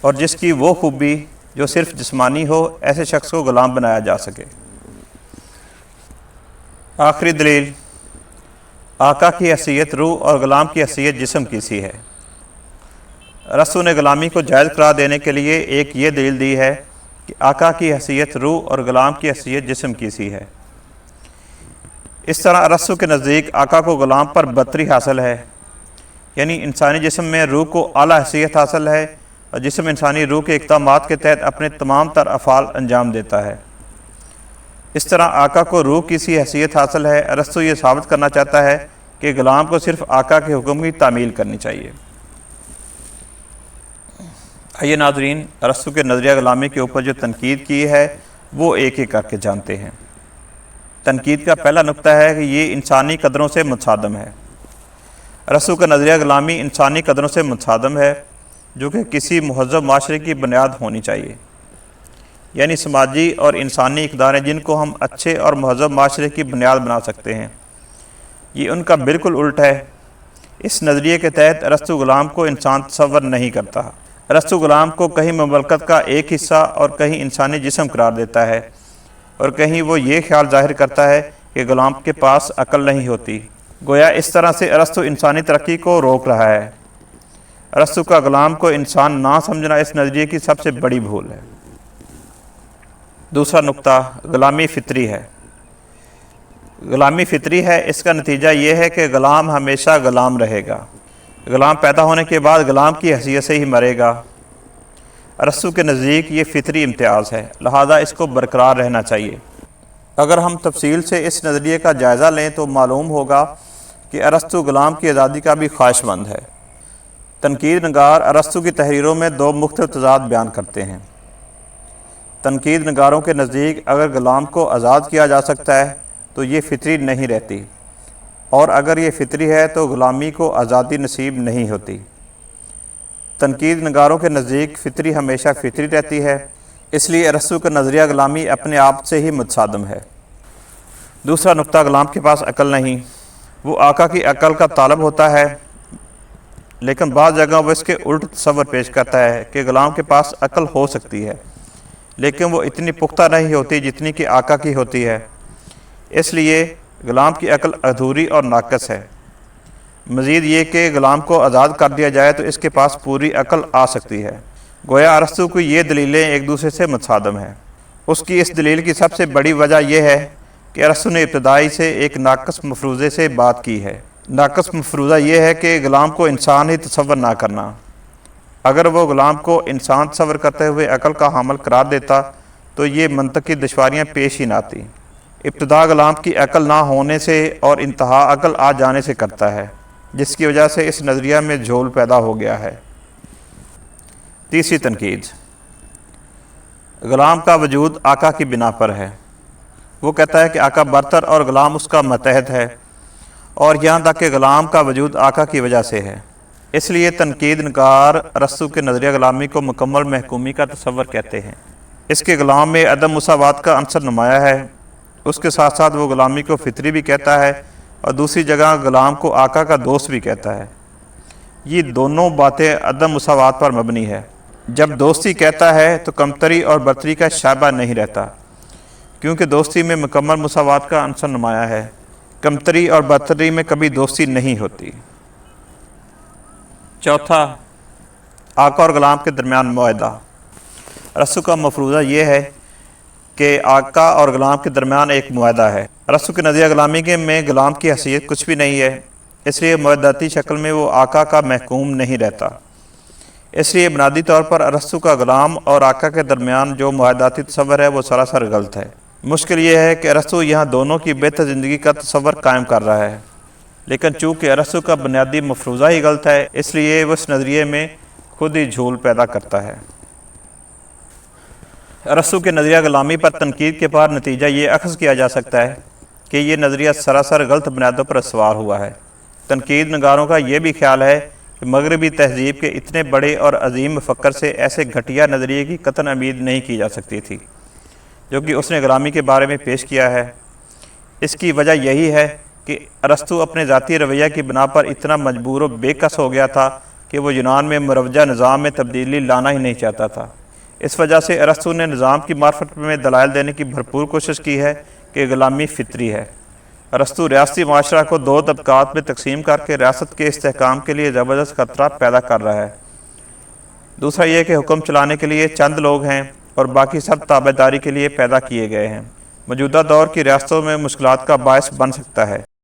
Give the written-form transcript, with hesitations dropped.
اور جس کی وہ خوبی جو صرف جسمانی ہو، ایسے شخص کو غلام بنایا جا سکے۔ آخری دلیل، آقا کی حیثیت روح اور غلام کی حیثیت جسم کی سی ہے۔ ارسطو نے غلامی کو جائز قرار دینے کے لیے ایک یہ دلیل دی ہے کہ آقا کی حیثیت روح اور غلام کی حیثیت جسم کی سی ہے۔ اس طرح ارسطو کے نزدیک آقا کو غلام پر برتری حاصل ہے، یعنی انسانی جسم میں روح کو اعلیٰ حیثیت حاصل ہے اور جسم انسانی روح کے اقدامات کے تحت اپنے تمام تر افعال انجام دیتا ہے۔ اس طرح آقا کو روح کی سی حیثیت حاصل ہے۔ ارسطو یہ ثابت کرنا چاہتا ہے کہ غلام کو صرف آقا کے حکم کی تعمیل کرنی چاہیے۔ آئیے ناظرین، ارسطو کے نظریہ غلامی کے اوپر جو تنقید کی ہے وہ ایک ایک کر کے جانتے ہیں۔ تنقید کا پہلا نقطہ ہے کہ یہ انسانی قدروں سے متصادم ہے۔ ارسطو کا نظریہ غلامی انسانی قدروں سے متصادم ہے، جو کہ کسی مہذب معاشرے کی بنیاد ہونی چاہیے، یعنی سماجی اور انسانی اقداریں جن کو ہم اچھے اور مہذب معاشرے کی بنیاد بنا سکتے ہیں، یہ ان کا بالکل الٹ ہے۔ اس نظریے کے تحت ارسطو غلام کو انسان تصور نہیں کرتا۔ ارسطو غلام کو کہیں مملکت کا ایک حصہ اور کہیں انسانی جسم قرار دیتا ہے، اور کہیں وہ یہ خیال ظاہر کرتا ہے کہ غلام کے پاس عقل نہیں ہوتی۔ گویا اس طرح سے ارسطو انسانی ترقی کو روک رہا ہے۔ ارسطو کا غلام کو انسان نہ سمجھنا اس نظریے کی سب سے بڑی بھول ہے۔ دوسرا نقطہ، غلامی فطری ہے۔ غلامی فطری ہے، اس کا نتیجہ یہ ہے کہ غلام ہمیشہ غلام رہے گا۔ غلام پیدا ہونے کے بعد غلام کی حیثیت سے ہی مرے گا۔ ارسطو کے نزدیک یہ فطری امتیاز ہے، لہذا اس کو برقرار رہنا چاہیے۔ اگر ہم تفصیل سے اس نظریے کا جائزہ لیں تو معلوم ہوگا کہ ارسطو غلام کی آزادی کا بھی خواہش مند ہے۔ تنقید نگار ارسطو کی تحریروں میں دو مختلف تضاد بیان کرتے ہیں۔ تنقید نگاروں کے نزدیک اگر غلام کو آزاد کیا جا سکتا ہے تو یہ فطری نہیں رہتی، اور اگر یہ فطری ہے تو غلامی کو آزادی نصیب نہیں ہوتی۔ تنقید نگاروں کے نزدیک فطری ہمیشہ فطری رہتی ہے، اس لیے ارسطو کا نظریہ غلامی اپنے آپ سے ہی متصادم ہے۔ دوسرا نقطہ، غلام کے پاس عقل نہیں۔ وہ آقا کی عقل کا طالب ہوتا ہے، لیکن بعض جگہ وہ اس کے الٹ تصور پیش کرتا ہے کہ غلام کے پاس عقل ہو سکتی ہے، لیکن وہ اتنی پختہ نہیں ہوتی جتنی کہ آقا کی ہوتی ہے۔ اس لیے غلام کی عقل ادھوری اور ناقص ہے۔ مزید یہ کہ غلام کو آزاد کر دیا جائے تو اس کے پاس پوری عقل آ سکتی ہے۔ گویا ارسطو کی یہ دلیلیں ایک دوسرے سے متصادم ہیں۔ اس کی اس دلیل کی سب سے بڑی وجہ یہ ہے کہ ارسطو نے ابتدائی سے ایک ناقص مفروضے سے بات کی ہے۔ ناقص مفروضہ یہ ہے کہ غلام کو انسان ہی تصور نہ کرنا۔ اگر وہ غلام کو انسان تصور کرتے ہوئے عقل کا حامل قرار دیتا تو یہ منطقی دشواریاں پیش ہی نہ آتی۔ ابتدا غلام کی عقل نہ ہونے سے اور انتہا عقل آ جانے سے کرتا ہے، جس کی وجہ سے اس نظریہ میں جھول پیدا ہو گیا ہے۔ تیسری تنقید، غلام کا وجود آقا کی بنا پر ہے۔ وہ کہتا ہے کہ آقا برتر اور غلام اس کا ماتحت ہے، اور یہاں تک کہ غلام کا وجود آقا کی وجہ سے ہے۔ اس لیے تنقید نگار ارسطو کے نظریہ غلامی کو مکمل محکومی کا تصور کہتے ہیں۔ اس کے غلام میں عدم مساوات کا عنصر نمایاں ہے۔ اس کے ساتھ ساتھ وہ غلامی کو فطری بھی کہتا ہے، اور دوسری جگہ غلام کو آقا کا دوست بھی کہتا ہے۔ یہ دونوں باتیں عدم مساوات پر مبنی ہے۔ جب دوستی کہتا ہے تو کمتری اور برتری کا شائبہ نہیں رہتا، کیونکہ دوستی میں مکمل مساوات کا عنصر نمایاں ہے۔ کمتری اور برتری میں کبھی دوستی نہیں ہوتی۔ چوتھا، آقا اور غلام کے درمیان معاہدہ۔ ارسطو کا مفروضہ یہ ہے کہ آقا اور غلام کے درمیان ایک معاہدہ ہے۔ ارسطو کے نظریہ غلامی میں غلام کی حیثیت کچھ بھی نہیں ہے، اس لیے معاہداتی شکل میں وہ آقا کا محکوم نہیں رہتا۔ اس لیے بنیادی طور پر ارسطو کا غلام اور آقا کے درمیان جو معاہداتی تصور ہے وہ سراسر غلط ہے۔ مشکل یہ ہے کہ ارسطو یہاں دونوں کی بہتر زندگی کا تصور قائم کر رہا ہے، لیکن چونکہ ارسطو کا بنیادی مفروضہ ہی غلط ہے، اس لیے وہ اس نظریے میں خود ہی جھول پیدا کرتا ہے۔ ارسطو کے نظریہ غلامی پر تنقید کے بعد نتیجہ یہ اخذ کیا جا سکتا ہے کہ یہ نظریہ سراسر غلط بنیادوں پر استوار ہوا ہے۔ تنقید نگاروں کا یہ بھی خیال ہے کہ مغربی تہذیب کے اتنے بڑے اور عظیم مفکر سے ایسے گھٹیا نظریے کی قطعاً امید نہیں کی جا سکتی تھی جو کہ اس نے غلامی کے بارے میں پیش کیا ہے۔ اس کی وجہ یہی ہے کہ ارسطو اپنے ذاتی رویہ کی بنا پر اتنا مجبور و بے کس ہو گیا تھا کہ وہ یونان میں مروجہ نظام میں تبدیلی لانا ہی نہیں چاہتا تھا۔ اس وجہ سے ارسطو نے نظام کی معرفت میں دلائل دینے کی بھرپور کوشش کی ہے کہ غلامی فطری ہے۔ ارسطو ریاستی معاشرہ کو دو طبقات میں تقسیم کر کے ریاست کے استحکام کے لیے زبردست خطرہ پیدا کر رہا ہے۔ دوسرا یہ کہ حکم چلانے کے لیے چند لوگ ہیں اور باقی سب تابعداری کے لیے پیدا کیے گئے ہیں۔ موجودہ دور کی ریاستوں میں مشکلات کا باعث بن سکتا ہے۔